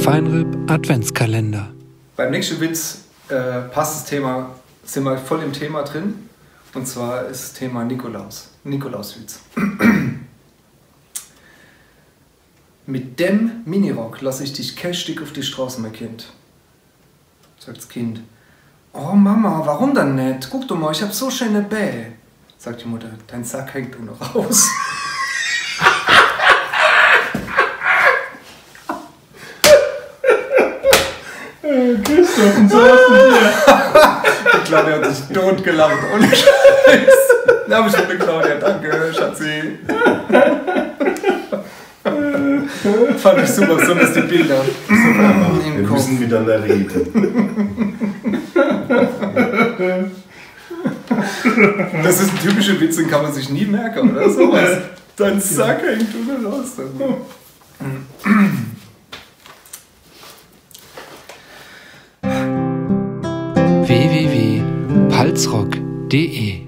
Feinripp Adventskalender. Beim nächsten Witz passt das Thema, sind wir voll im Thema drin. Und zwar ist das Thema Nikolauswitz. Mit dem Minirock lasse ich dich kästig auf die Straße, mein Kind. Sagt das Kind. Oh Mama, warum dann nicht? Guck doch mal, ich hab so schöne Bäh. Sagt die Mutter, dein Sack hängt doch noch raus. Christoph, und so hast du dir. Die Claudia hat sich totgelacht, ohne Scheiß. Da hab ich schon eine Claudia, danke, Schatzi. Fand ich super, besonders die Bilder. Wir müssen miteinander reden. Das ist ein typischer Witz, den kann man sich nie merken, oder sowas. Dein Sack hängt oder raus. www.palzrock.de